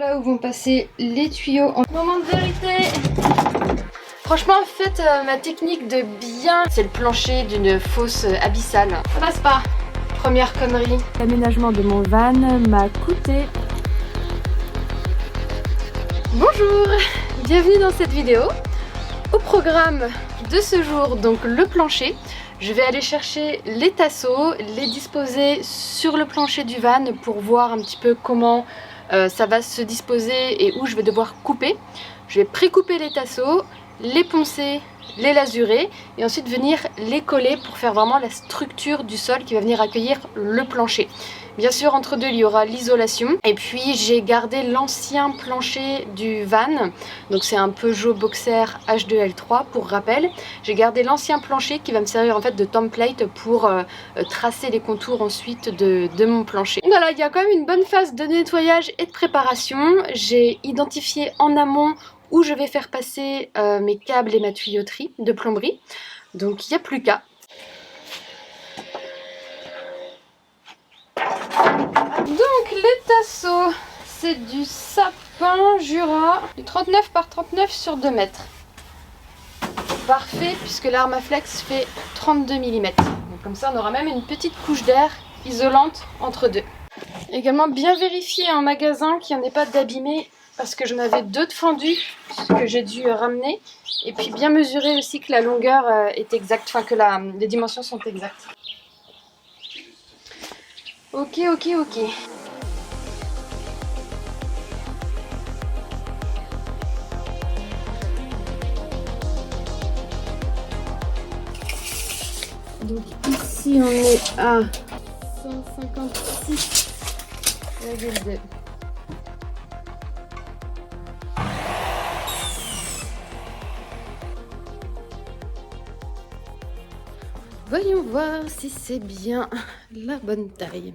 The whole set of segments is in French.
Voilà où vont passer les tuyaux. Moment de vérité. Franchement, en fait, ma technique de bien, c'est le plancher d'une fosse abyssale. Ça passe pas. Première connerie. L'aménagement de mon van m'a coûté... Bonjour, bienvenue dans cette vidéo. Au programme de ce jour, donc le plancher. Je vais aller chercher les tasseaux, les disposer sur le plancher du van pour voir un petit peu comment ça va se disposer et où je vais devoir couper. Je vais pré-couper les tasseaux, les poncer, les lasurer et ensuite venir les coller pour faire vraiment la structure du sol qui va venir accueillir le plancher. Bien sûr, entre deux, il y aura l'isolation. Et puis, j'ai gardé l'ancien plancher du van. Donc, c'est un Peugeot Boxer H2L3 pour rappel. J'ai gardé l'ancien plancher qui va me servir en fait de template pour tracer les contours ensuite de mon plancher. Voilà, il y a quand même une bonne phase de nettoyage et de préparation. J'ai identifié en amont où je vais faire passer mes câbles et ma tuyauterie de plomberie. Donc, il n'y a plus qu'à. Donc les tasseaux, c'est du sapin Jura, du 39 par 39 sur 2 mètres. Parfait, puisque l'Armaflex fait 32 mm. Donc comme ça, on aura même une petite couche d'air isolante entre deux. Également bien vérifier en magasin qu'il n'y en ait pas d'abîmé, parce que j'en avais 2 de fendus que j'ai dû ramener. Et puis bien mesurer aussi que la longueur est exacte, enfin que les dimensions sont exactes. Ok. Donc ici on est à 156,2. Voyons voir si c'est bien la bonne taille.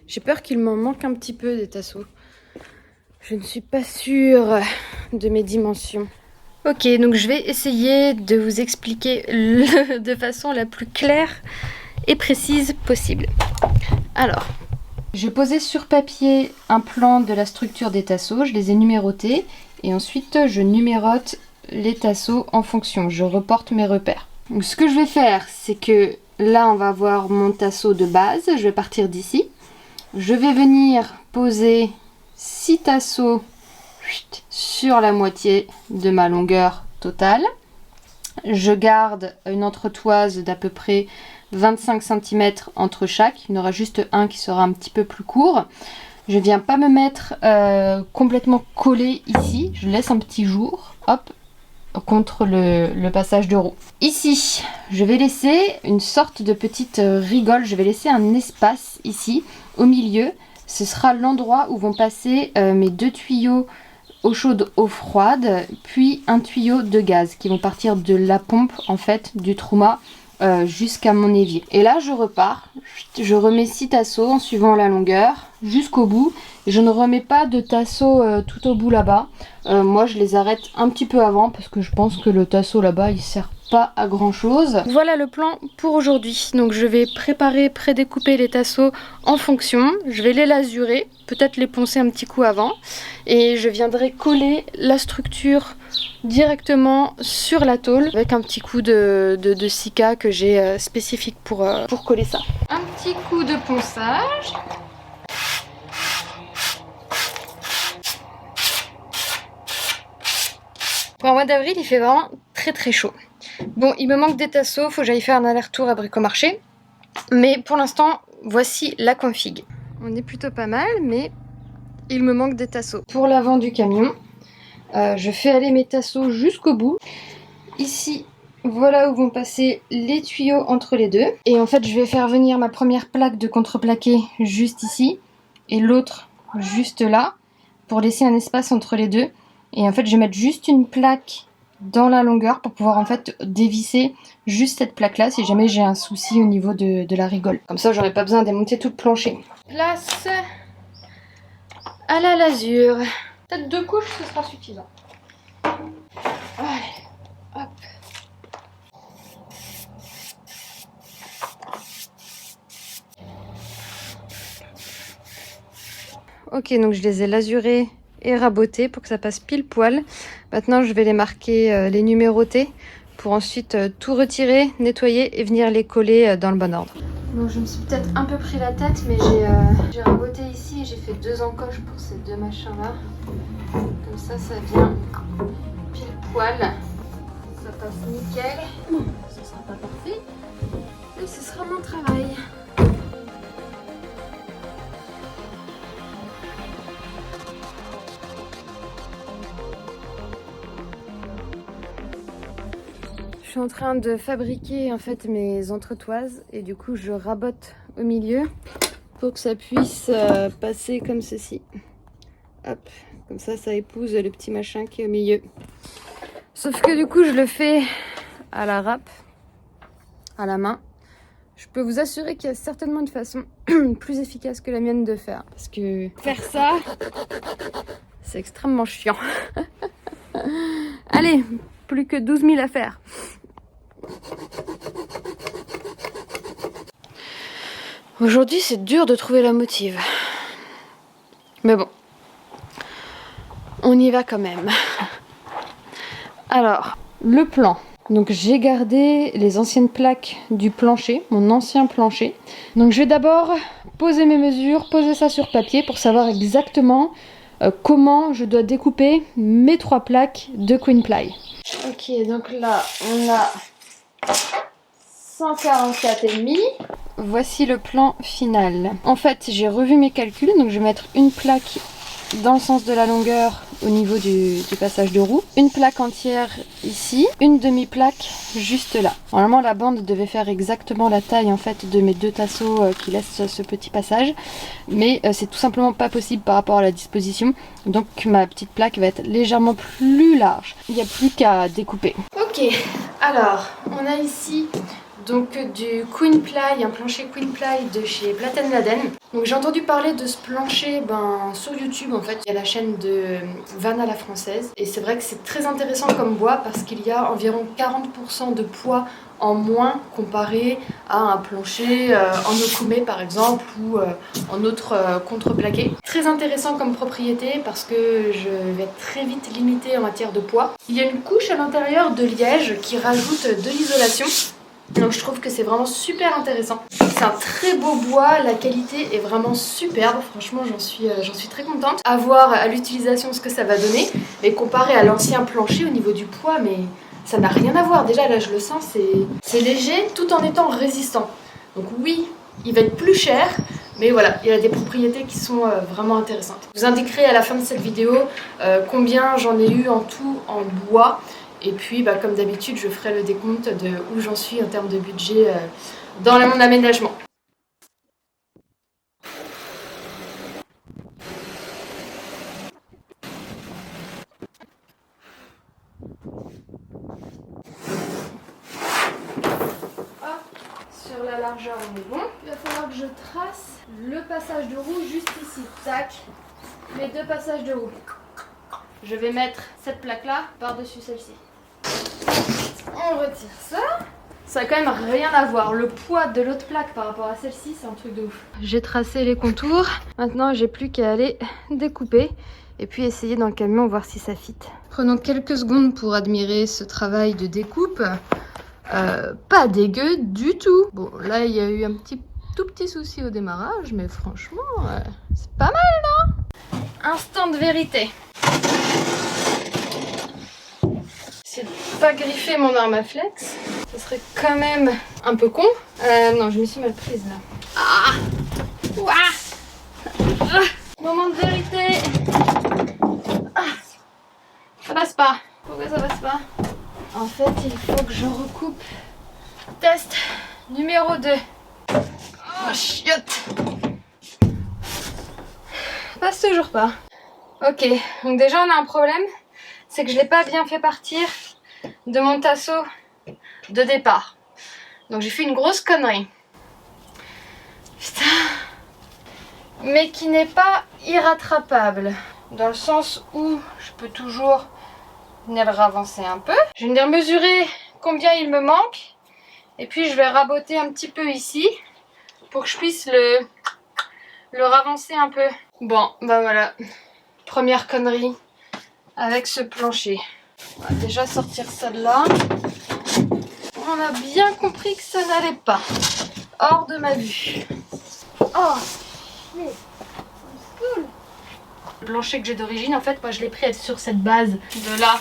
J'ai peur qu'il m'en manque un petit peu des tasseaux. Je ne suis pas sûre de mes dimensions. Ok, donc je vais essayer de vous expliquer de façon la plus claire et précise possible. Alors, j'ai posé sur papier un plan de la structure des tasseaux, je les ai numérotés et ensuite je numérote les tasseaux en fonction, je reporte mes repères. Donc ce que je vais faire, c'est que là on va avoir mon tasseau de base, je vais partir d'ici. Je vais venir poser 6 tasseaux sur la moitié de ma longueur totale. Je garde une entretoise d'à peu près 25 cm entre chaque. Il y en aura juste un qui sera un petit peu plus court. Je viens pas me mettre complètement collé ici. Je laisse un petit jour, hop, contre le passage de roue. Ici, je vais laisser une sorte de petite rigole. Je vais laisser un espace ici, au milieu. Ce sera l'endroit où vont passer mes 2 tuyaux eau chaude, eau froide, puis un tuyau de gaz qui vont partir de la pompe en fait du Trouma jusqu'à mon évier. Et là je repars, je remets 6 tasseaux en suivant la longueur jusqu'au bout. Et je ne remets pas de tasseaux tout au bout là-bas. Moi je les arrête un petit peu avant parce que je pense que le tasseau là-bas il sert pas à grand chose. Voilà le plan pour aujourd'hui. Donc je vais préparer, prédécouper les tasseaux en fonction. Je vais les lasurer, peut-être les poncer un petit coup avant. Et je viendrai coller la structure directement sur la tôle avec un petit coup de Sika que j'ai spécifique pour coller ça. Un petit coup de ponçage. Pour un mois d'avril, il fait vraiment très chaud. Bon, il me manque des tasseaux, faut que j'aille faire un aller-retour à Bricomarché. Mais pour l'instant, voici la config. On est plutôt pas mal, mais il me manque des tasseaux. Pour l'avant du camion, je fais aller mes tasseaux jusqu'au bout. Ici, voilà où vont passer les tuyaux entre les deux. Et en fait, je vais faire venir ma première plaque de contreplaqué juste ici. Et l'autre juste là, pour laisser un espace entre les deux. Et en fait, je vais mettre juste une plaque dans la longueur pour pouvoir en fait dévisser juste cette plaque là si jamais j'ai un souci au niveau de la rigole. Comme ça, j'aurai pas besoin de démonter tout le plancher. Place à la lasure. Peut-être 2 couches, ce sera suffisant. Allez, hop. Ok, donc je les ai lasurés et rabotés pour que ça passe pile poil. Maintenant, je vais les marquer, les numéroter pour ensuite tout retirer, nettoyer et venir les coller dans le bon ordre. Donc je me suis peut-être un peu pris la tête, mais j'ai raboté ici et j'ai fait 2 encoches pour ces 2 machins-là. Comme ça vient pile poil. Ça passe nickel. Bon, ce sera pas parfait, mais ce sera mon travail. Je suis en train de fabriquer en fait mes entretoises et du coup je rabote au milieu pour que ça puisse passer comme ceci. Hop, comme ça épouse le petit machin qui est au milieu. Sauf que du coup je le fais à la râpe, à la main. Je peux vous assurer qu'il y a certainement une façon plus efficace que la mienne de faire. Parce que faire ça, c'est extrêmement chiant. Allez, plus que 12 000 à faire. Aujourd'hui, c'est dur de trouver la motive. Mais bon, on y va quand même. Alors, le plan. Donc j'ai gardé les anciennes plaques du plancher, mon ancien plancher. Donc je vais d'abord poser mes mesures, poser ça sur papier pour savoir exactement comment je dois découper mes 3 plaques de Queen Ply. Ok, donc là on a 144,5. Voici le plan final. En fait, j'ai revu mes calculs, donc je vais mettre une plaque dans le sens de la longueur au niveau du passage de roue, une plaque entière ici, une demi-plaque juste là. Normalement la bande devait faire exactement la taille en fait de mes 2 tasseaux qui laissent ce petit passage, mais c'est tout simplement pas possible par rapport à la disposition, donc ma petite plaque va être légèrement plus large. Il n'y a plus qu'à découper. Ok, alors on a ici donc du Queen Ply, un plancher Queen Ply de chez Platen Laden. Donc j'ai entendu parler de ce plancher sur YouTube en fait. Il y a la chaîne de Van à la française et c'est vrai que c'est très intéressant comme bois parce qu'il y a environ 40% de poids en moins comparé à un plancher en Okoume par exemple ou en autre contreplaqué. Très intéressant comme propriété parce que je vais être très vite limitée en matière de poids. Il y a une couche à l'intérieur de liège qui rajoute de l'isolation. Donc je trouve que c'est vraiment super intéressant. C'est un très beau bois, la qualité est vraiment superbe, franchement j'en suis très contente. À voir à l'utilisation ce que ça va donner, mais comparé à l'ancien plancher au niveau du poids, mais ça n'a rien à voir. Déjà là je le sens, c'est léger tout en étant résistant. Donc oui, il va être plus cher, mais voilà, il y a des propriétés qui sont vraiment intéressantes. Je vous indiquerai à la fin de cette vidéo combien j'en ai eu en tout en bois. Et puis, comme d'habitude, je ferai le décompte de où j'en suis en termes de budget dans mon aménagement. Hop, sur la largeur, on est bon. Il va falloir que je trace le passage de roue juste ici. Tac, les 2 passages de roue. Je vais mettre cette plaque-là par-dessus celle-ci. On retire ça. Ça a quand même rien à voir. Le poids de l'autre plaque par rapport à celle-ci, c'est un truc de ouf. J'ai tracé les contours. Maintenant, j'ai plus qu'à aller découper et puis essayer dans le camion, voir si ça fit. Prenons quelques secondes pour admirer ce travail de découpe. Pas dégueu du tout. Bon, là, il y a eu un tout petit souci au démarrage, mais franchement, c'est pas mal, non? Instant de vérité. C'est pas griffer mon arme à flex, ce serait quand même un peu con. Non, je me suis mal prise là. Ah, ouah. Moment de vérité. Ah, ça passe pas. Pourquoi ça passe pas? En fait, il faut que je recoupe. Test numéro 2. Oh, chiotte. Passe toujours pas. Ok, donc déjà on a un problème. C'est que je l'ai pas bien fait partir de mon tasseau de départ. Donc j'ai fait une grosse connerie. Putain. Mais qui n'est pas irrattrapable. Dans le sens où je peux toujours venir le ravancer un peu. Je vais venir mesurer combien il me manque. Et puis je vais raboter un petit peu ici pour que je puisse le ravancer un peu. Bon, bah voilà. Première connerie avec ce plancher. On va déjà sortir ça de là. On a bien compris que ça n'allait pas. Hors de ma vue. Oh, cool. Le plancher que j'ai d'origine, en fait, moi je l'ai pris sur cette base de là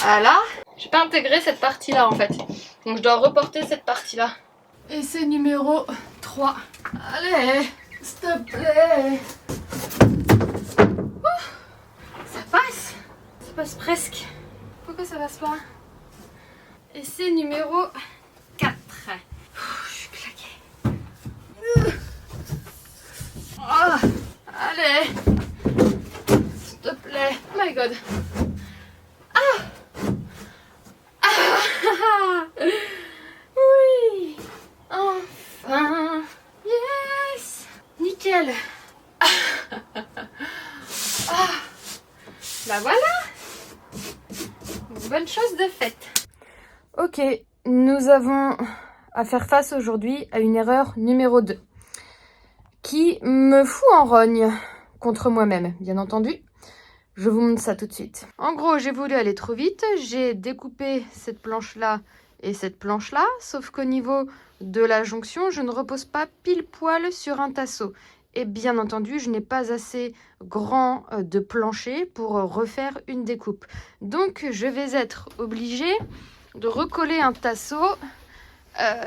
à là. J'ai pas intégré cette partie-là en fait. Donc je dois reporter cette partie-là. Et c'est numéro 3. Allez, s'il te plaît. Ça passe. Ça passe presque. Pourquoi ça passe pas? Et c'est numéro 4. Je suis claquée. Oh, allez. S'il te plaît. Oh my god. Oui. Enfin. Yes. Nickel. Bah voilà. Une bonne chose de faite. Ok, nous avons à faire face aujourd'hui à une erreur numéro 2 qui me fout en rogne contre moi-même, bien entendu. Je vous montre ça tout de suite. En gros, j'ai voulu aller trop vite. J'ai découpé cette planche-là et cette planche-là, sauf qu'au niveau de la jonction, je ne repose pas pile poil sur un tasseau. Et bien entendu, je n'ai pas assez grand de plancher pour refaire une découpe. Donc, je vais être obligée de recoller un tasseau,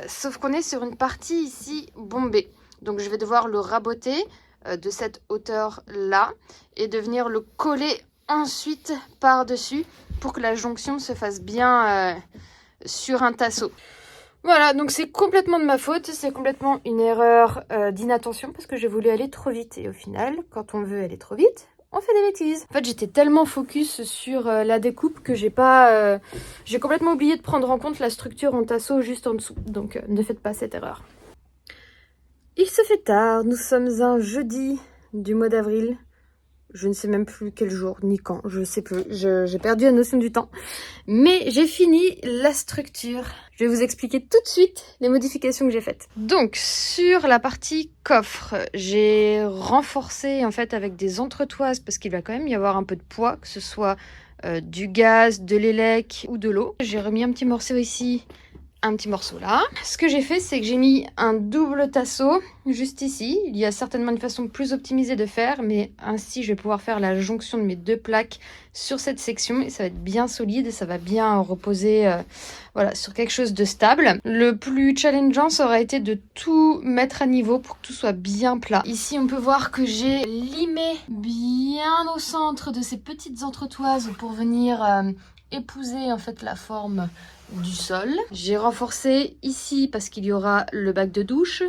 sauf qu'on est sur une partie ici bombée. Donc, je vais devoir le raboter de cette hauteur-là et de venir le coller ensuite par-dessus pour que la jonction se fasse bien sur un tasseau. Voilà, donc c'est complètement de ma faute, c'est complètement une erreur d'inattention parce que j'ai voulu aller trop vite. Et au final, quand on veut aller trop vite, on fait des bêtises. En fait, j'étais tellement focus sur la découpe que j'ai complètement oublié de prendre en compte la structure en tasseau juste en dessous. Donc ne faites pas cette erreur. Il se fait tard, nous sommes un jeudi du mois d'avril. Je ne sais même plus quel jour ni quand, je sais plus, j'ai perdu la notion du temps. Mais j'ai fini la structure. Je vais vous expliquer tout de suite les modifications que j'ai faites. Donc sur la partie coffre, j'ai renforcé en fait avec des entretoises parce qu'il va quand même y avoir un peu de poids, que ce soit du gaz, de l'élec ou de l'eau. J'ai remis un petit morceau ici, un petit morceau là. Ce que j'ai fait, c'est que j'ai mis un double tasseau juste ici. Il y a certainement une façon plus optimisée de faire, mais ainsi je vais pouvoir faire la jonction de mes deux plaques sur cette section et ça va être bien solide et ça va bien reposer voilà, sur quelque chose de stable. Le plus challengeant, ça aura été de tout mettre à niveau pour que tout soit bien plat. Ici, on peut voir que j'ai limé bien au centre de ces petites entretoises pour venir épouser en fait la forme du sol. J'ai renforcé ici parce qu'il y aura le bac de douche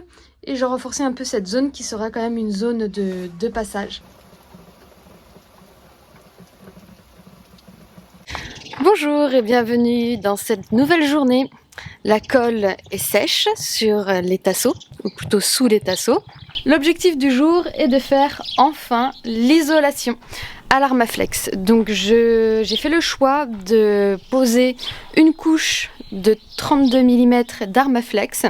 et j'ai renforcé un peu cette zone qui sera quand même une zone de passage. Bonjour et bienvenue dans cette nouvelle journée. La colle est sèche sur les tasseaux, ou plutôt sous les tasseaux. L'objectif du jour est de faire enfin l'isolation à l'Armaflex. Donc j'ai fait le choix de poser une couche de 32 mm d'Armaflex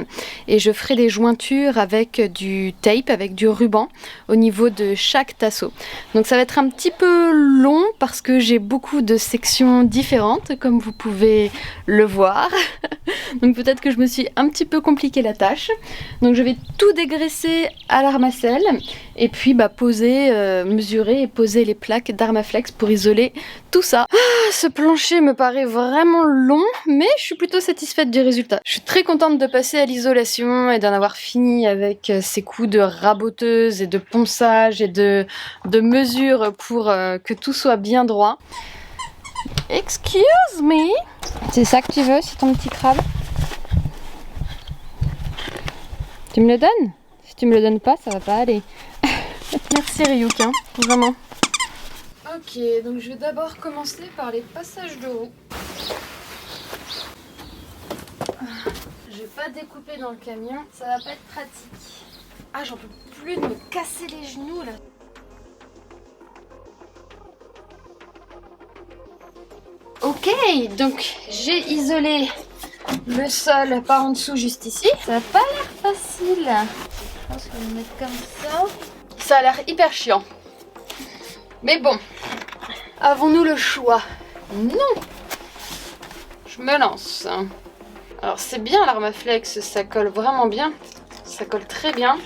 et je ferai des jointures avec du tape, avec du ruban au niveau de chaque tasseau. Donc ça va être un petit peu long parce que j'ai beaucoup de sections différentes comme vous pouvez le voir. Donc peut-être que je me suis un petit peu compliqué la tâche. Donc je vais tout dégraisser à l'armacelle et puis poser, mesurer et poser les plaques d'Armaflex pour isoler tout ça. Ce plancher me paraît vraiment long, mais je suis plutôt satisfaite du résultat. Je suis très contente de passer à l'isolation et d'en avoir fini avec ces coups de raboteuse et de ponçage et de mesure pour que tout soit bien droit. Excuse me. C'est ça que tu veux, c'est ton petit crabe? Tu me le donnes? Si tu me le donnes pas, ça va pas aller. Merci Ryuk, hein, vraiment. Ok, donc je vais d'abord commencer par les passages de roue. Je vais pas découper dans le camion, ça va pas être pratique. Ah, j'en peux plus de me casser les genoux là. Ok, donc j'ai isolé le sol par en dessous juste ici. Ça va pas l'air facile. Je pense que je vais le mettre comme ça. Ça a l'air hyper chiant. Mais bon, avons-nous le choix? Non. Je me lance. Alors c'est bien l'Armaflex, ça colle vraiment bien. Ça colle très bien.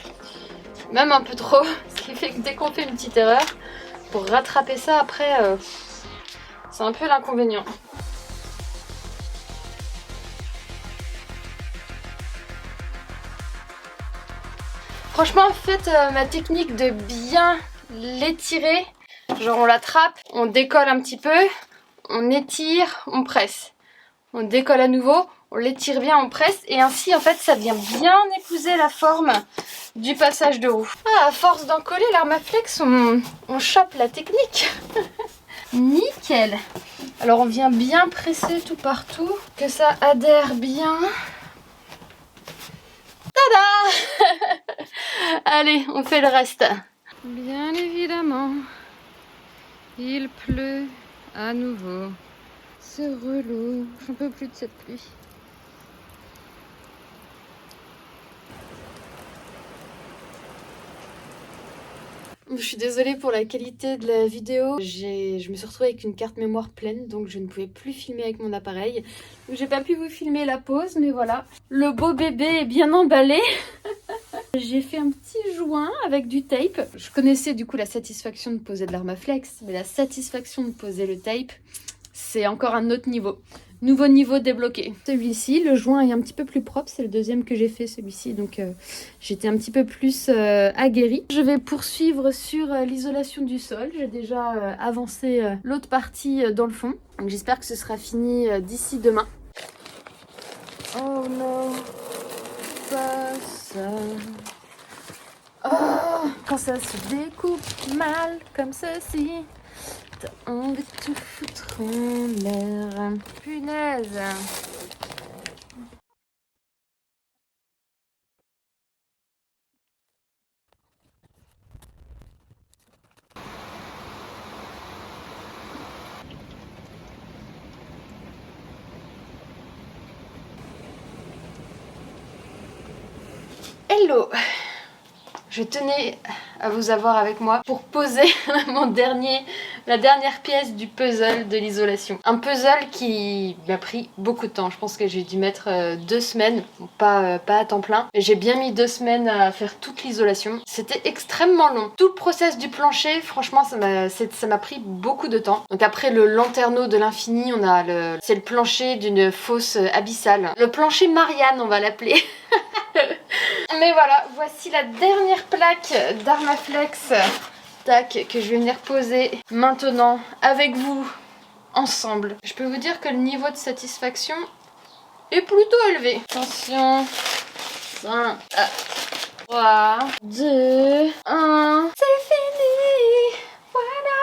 Même un peu trop. Ce qui fait que dès qu'on fait une petite erreur, pour rattraper ça après, c'est un peu l'inconvénient. Franchement, faites ma technique de bien l'étirer. Genre on l'attrape, on décolle un petit peu, on étire, on presse. On décolle à nouveau, on l'étire bien, on presse. Et ainsi, en fait, ça vient bien épouser la forme du passage de roue. Ah, à force d'en coller l'Armaflex, on chope la technique. Nickel. Alors on vient bien presser tout partout, que ça adhère bien. Tada! Allez, on fait le reste. Bien évidemment, il pleut à nouveau. C'est relou, j'en peux plus de cette pluie. Je suis désolée pour la qualité de la vidéo. Je me suis retrouvée avec une carte mémoire pleine, donc je ne pouvais plus filmer avec mon appareil. Donc j'ai pas pu vous filmer la pause, mais voilà. Le beau bébé est bien emballé. J'ai fait un petit joint avec du tape. Je connaissais du coup la satisfaction de poser de l'Armaflex, mais la satisfaction de poser le tape, c'est encore un autre niveau. Nouveau niveau débloqué. Celui-ci, le joint est un petit peu plus propre. C'est le deuxième que j'ai fait, celui-ci. Donc j'étais un petit peu plus aguerrie. Je vais poursuivre sur l'isolation du sol. J'ai déjà avancé l'autre partie dans le fond. Donc j'espère que ce sera fini d'ici demain. Oh non, pas ça. Oh, quand ça se découpe mal comme ceci. T'as envie de tout foutre en l'air. Punaise. Hello. Je tenais à vous avoir avec moi pour poser la dernière pièce du puzzle de l'isolation. Un puzzle qui m'a pris beaucoup de temps. Je pense que j'ai dû mettre 2 semaines, pas à temps plein. J'ai bien mis 2 semaines à faire toute l'isolation. C'était extrêmement long. Tout le process du plancher, franchement, ça m'a pris beaucoup de temps. Donc après le lanterneau de l'infini, c'est le plancher d'une fosse abyssale. Le plancher Marianne, on va l'appeler. Mais voilà, voici la dernière plaque d'Armaflex tac, que je vais venir poser maintenant avec vous, ensemble. Je peux vous dire que le niveau de satisfaction est plutôt élevé. Attention, 5, 3, 2, 1, c'est fini. Voilà.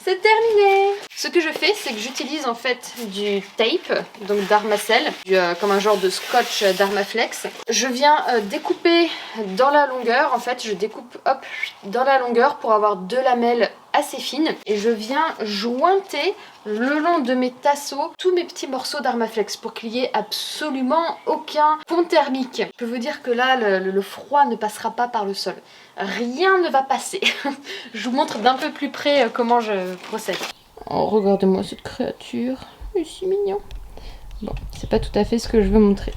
C'est terminé. Ce que je fais, c'est que j'utilise en fait du tape, donc d'Armacel, comme un genre de scotch d'Armaflex. Je viens découper dans la longueur, en fait, je découpe hop, dans la longueur pour avoir 2 lamelles assez fines. Et je viens jointer le long de mes tasseaux tous mes petits morceaux d'Armaflex pour qu'il n'y ait absolument aucun pont thermique. Je peux vous dire que là, le froid ne passera pas par le sol. Rien ne va passer. Je vous montre d'un peu plus près comment je procède. Oh, regardez-moi cette créature. C'est si mignon. Bon, c'est pas tout à fait ce que je veux montrer.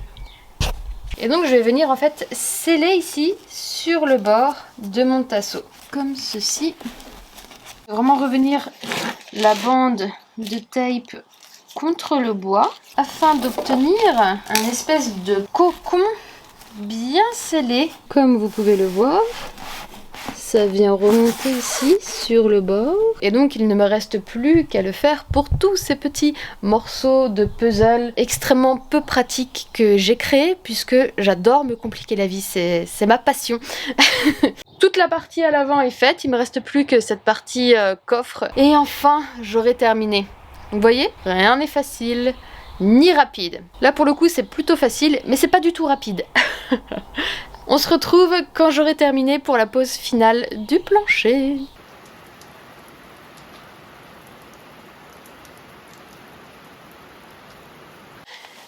Et donc je vais venir en fait sceller ici sur le bord de mon tasseau. Comme ceci. Je vais vraiment revenir la bande de tape contre le bois afin d'obtenir un espèce de cocon bien scellé. Comme vous pouvez le voir. Ça vient remonter ici sur le bord. Et donc il ne me reste plus qu'à le faire pour tous ces petits morceaux de puzzle extrêmement peu pratiques que j'ai créés puisque j'adore me compliquer la vie, c'est ma passion. Toute la partie à l'avant est faite, il me reste plus que cette partie coffre. Et enfin j'aurai terminé. Vous voyez, rien n'est facile ni rapide. Là pour le coup c'est plutôt facile mais c'est pas du tout rapide. On se retrouve quand j'aurai terminé pour la pose finale du plancher.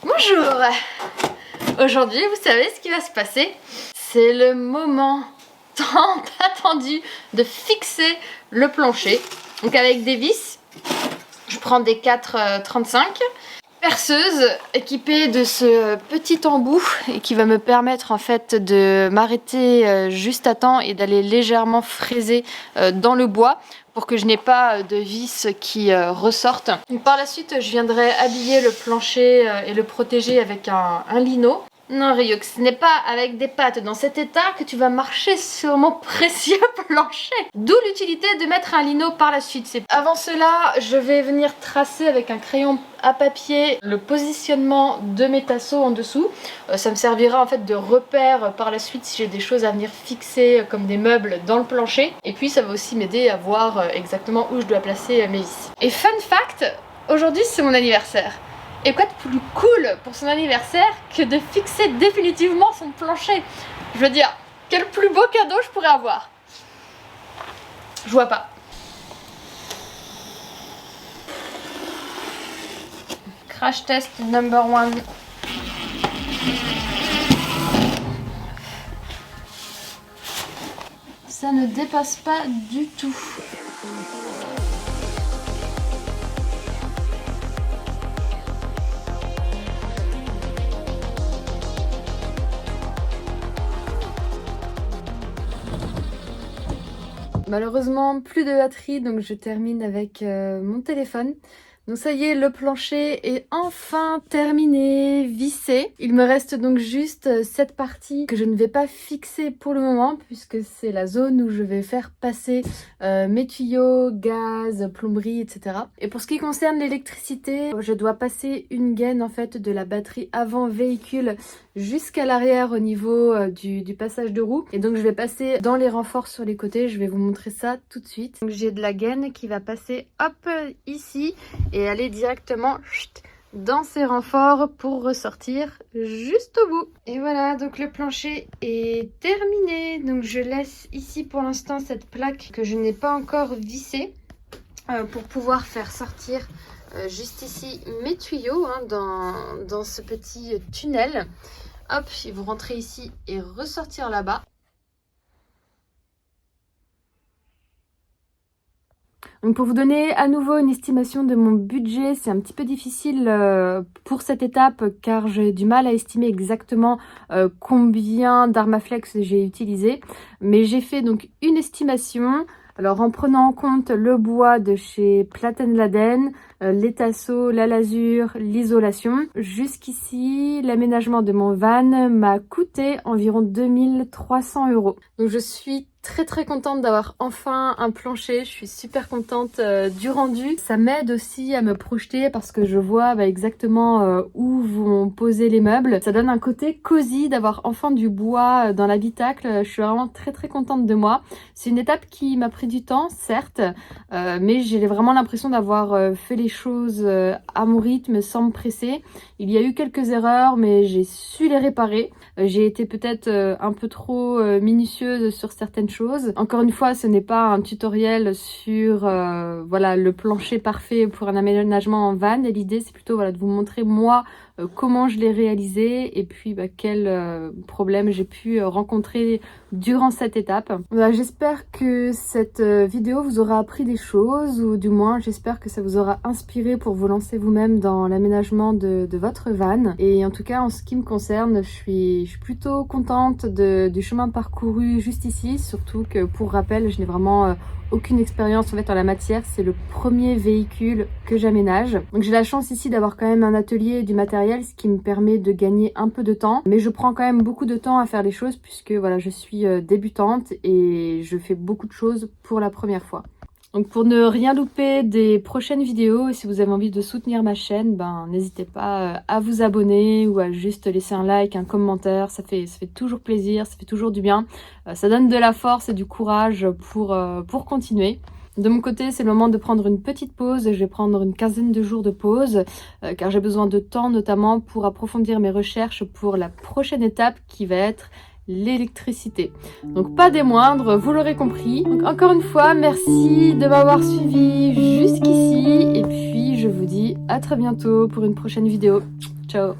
Bonjour! Aujourd'hui, vous savez ce qui va se passer. c'est le moment tant attendu de fixer le plancher. Donc avec des vis, je prends des 4,35. Perceuse équipée de ce petit embout et qui va me permettre en fait de m'arrêter juste à temps et d'aller légèrement fraiser dans le bois pour que je n'ai pas de vis qui ressortent. Donc, par la suite, je viendrai habiller le plancher et le protéger avec un lino. Non Ryuk, ce n'est pas avec des pattes dans cet état que tu vas marcher sur mon précieux plancher. D'où l'utilité de mettre un lino par la suite. Avant cela, je vais venir tracer avec un crayon à papier le positionnement de mes tasseaux en dessous. Ça me servira en fait de repère par la suite si j'ai des choses à venir fixer comme des meubles dans le plancher. Et puis ça va aussi m'aider à voir exactement où je dois placer mes vis. Et fun fact, aujourd'hui c'est mon anniversaire. Et quoi de plus cool pour son anniversaire que de fixer définitivement son plancher? Je veux dire, quel plus beau cadeau je pourrais avoir? Je vois pas. Crash test number 1. Ça ne dépasse pas du tout. Malheureusement, plus de batterie, donc je termine avec mon téléphone. Donc ça y est, le plancher est enfin terminé, vissé. Il me reste donc juste cette partie que je ne vais pas fixer pour le moment puisque c'est la zone où je vais faire passer mes tuyaux, gaz, plomberie, etc. Et pour ce qui concerne l'électricité, je dois passer une gaine en fait de la batterie avant véhicule jusqu'à l'arrière au niveau du passage de roue. Et donc je vais passer dans les renforts sur les côtés, je vais vous montrer ça tout de suite. Donc j'ai de la gaine qui va passer hop ici et aller directement dans ces renforts pour ressortir juste au bout. Et voilà, donc le plancher est terminé. Donc je laisse ici pour l'instant cette plaque que je n'ai pas encore vissée pour pouvoir faire sortir juste ici mes tuyaux dans ce petit tunnel. Hop, ils vont rentrer ici et ressortir là-bas. Donc pour vous donner à nouveau une estimation de mon budget, c'est un petit peu difficile pour cette étape car j'ai du mal à estimer exactement combien d'Armaflex j'ai utilisé. Mais j'ai fait donc une estimation. Alors en prenant en compte le bois de chez Platen Laden, les tasseaux, la lasure, l'isolation, jusqu'ici l'aménagement de mon van m'a coûté environ 2300 €. Donc je suis très contente d'avoir enfin un plancher, je suis super contente du rendu. Ça m'aide aussi à me projeter parce que je vois exactement où vont poser les meubles. Ça donne un côté cosy d'avoir enfin du bois dans l'habitacle. Je suis vraiment très contente de moi. C'est une étape qui m'a pris du temps, certes, mais j'ai vraiment l'impression d'avoir fait les choses à mon rythme sans me presser. Il y a eu quelques erreurs, mais j'ai su les réparer. J'ai été peut-être un peu trop minutieuse sur certaines choses. Encore une fois, ce n'est pas un tutoriel sur voilà, le plancher parfait pour un aménagement en van. Et l'idée, c'est plutôt voilà, de vous montrer moi comment je l'ai réalisé et puis quels problèmes j'ai pu rencontrer durant cette étape. Voilà, j'espère que cette vidéo vous aura appris des choses ou du moins j'espère que ça vous aura inspiré pour vous lancer vous-même dans l'aménagement de votre van. Et en tout cas, en ce qui me concerne, je suis plutôt contente du chemin parcouru juste ici, surtout que pour rappel, je n'ai vraiment aucune expérience en fait en la matière, c'est le premier véhicule que j'aménage. Donc j'ai la chance ici d'avoir quand même un atelier et du matériel, ce qui me permet de gagner un peu de temps. Mais je prends quand même beaucoup de temps à faire les choses puisque voilà, je suis débutante et je fais beaucoup de choses pour la première fois. Donc pour ne rien louper des prochaines vidéos, et si vous avez envie de soutenir ma chaîne, n'hésitez pas à vous abonner ou à juste laisser un like, un commentaire, ça fait toujours plaisir, ça fait toujours du bien. Ça donne de la force et du courage pour continuer. De mon côté, c'est le moment de prendre une petite pause. Je vais prendre une quinzaine de jours de pause car j'ai besoin de temps notamment pour approfondir mes recherches pour la prochaine étape qui va être l'électricité. Donc pas des moindres, vous l'aurez compris. Donc encore une fois, merci de m'avoir suivi jusqu'ici et puis je vous dis à très bientôt pour une prochaine vidéo. Ciao.